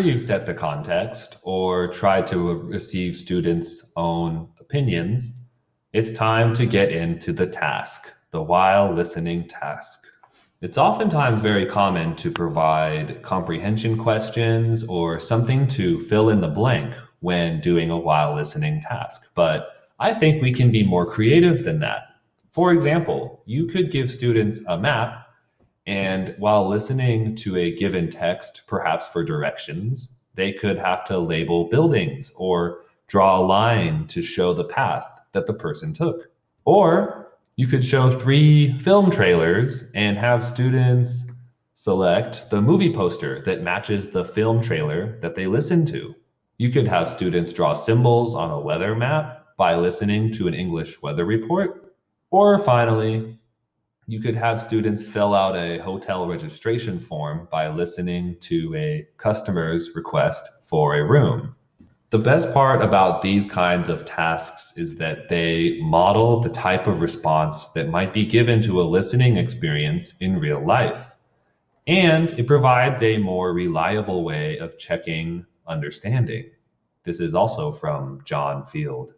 You set the context or try to receive students' own opinions, it's time to get into the task, the while listening task. It's oftentimes very common to provide comprehension questions or something to fill in the blank when doing a while listening task, but I think we can be more creative than that. For example, you could give students a map and while listening to a given text, perhaps for directions, they could have to label buildings or draw a line to show the path that the person took. Or you could show three film trailers and have students select the movie poster that matches the film trailer that they listened to. You could have students draw symbols on a weather map by listening to an English weather report. Or finally, you could have students fill out a hotel registration form by listening to a customer's request for a room. The best part about these kinds of tasks is that they model the type of response that might be given to a listening experience in real life. And it provides a more reliable way of checking understanding. This is also from John Field.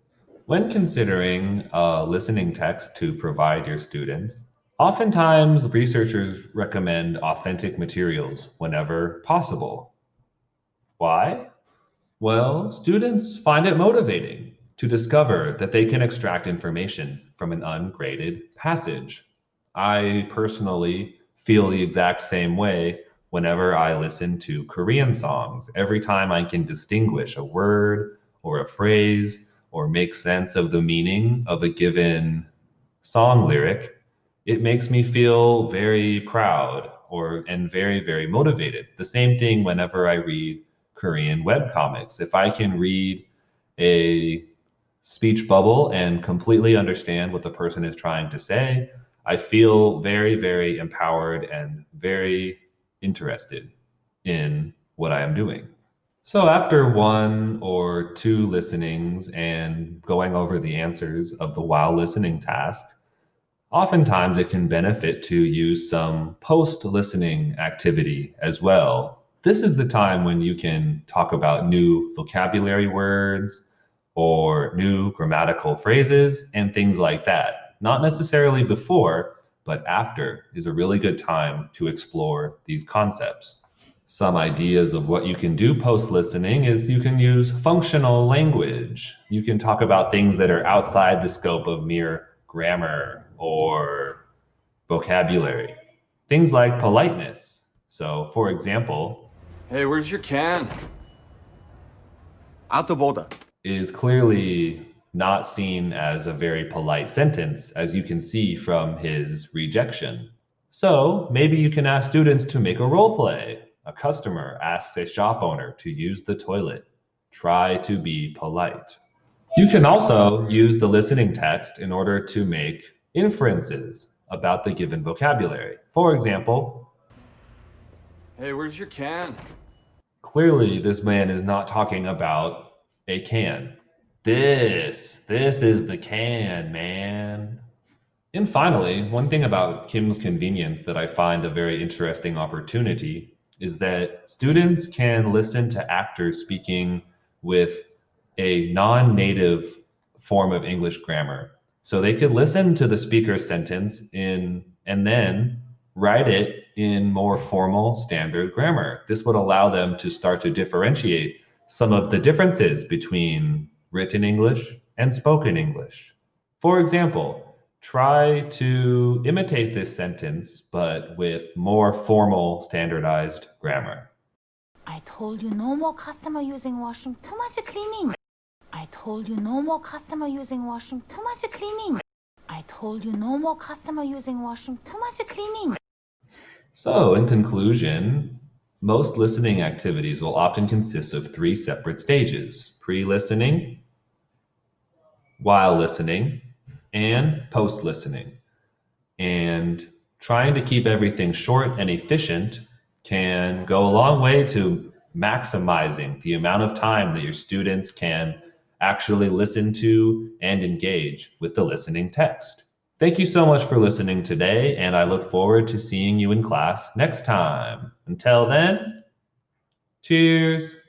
When considering a listening text to provide your students, oftentimes researchers recommend authentic materials whenever possible. Why? Well, students find it motivating to discover that they can extract information from an ungraded passage. I personally feel the exact same way whenever I listen to Korean songs. Every time I can distinguish a word or a phrase or make sense of the meaning of a given song lyric, it makes me feel very proud and very, very motivated. The same thing whenever I read Korean webcomics. If I can read a speech bubble and completely understand what the person is trying to say, I feel very, very empowered and very interested in what I am doing. So after one or two listenings and going over the answers of the while listening task, oftentimes it can benefit to use some post-listening activity as well. This is the time when you can talk about new vocabulary words or new grammatical phrases and things like that. Not necessarily before, but after is a really good time to explore these concepts. Some ideas of what you can do post-listening is you can use functional language. You can talk about things that are outside the scope of mere grammar or vocabulary. Things like politeness. So, for example, Hey, where's your can? Out the border. is clearly not seen as a very polite sentence, as you can see from his rejection. So, maybe you can ask students to make a role play. A customer asks a shop owner to use the toilet. Try to be polite. You can also use the listening text in order to make inferences about the given vocabulary. For example, Hey, where's your can? clearly this man is not talking about a can. This is the can, man. And finally, one thing about Kim's Convenience that I find a very interesting opportunity is that students can listen to actors speaking with a non-native form of English grammar. So they could listen to the speaker's sentence and then write it in more formal standard grammar. This would allow them to start to differentiate some of the differences between written English and spoken English. For example, try to imitate this sentence, but with more formal standardized grammar. I told you no more customer using washroom, too much cleaning. I told you no more customer using washroom, too much cleaning. I told you no more customer using washroom, too much cleaning. So, in conclusion, most listening activities will often consist of three separate stages: pre-listening, while listening, and post-listening. And trying to keep everything short and efficient can go a long way to maximizing the amount of time that your students can actually listen to and engage with the listening text. Thank you so much for listening today, and I look forward to seeing you in class next time. Until then, Cheers.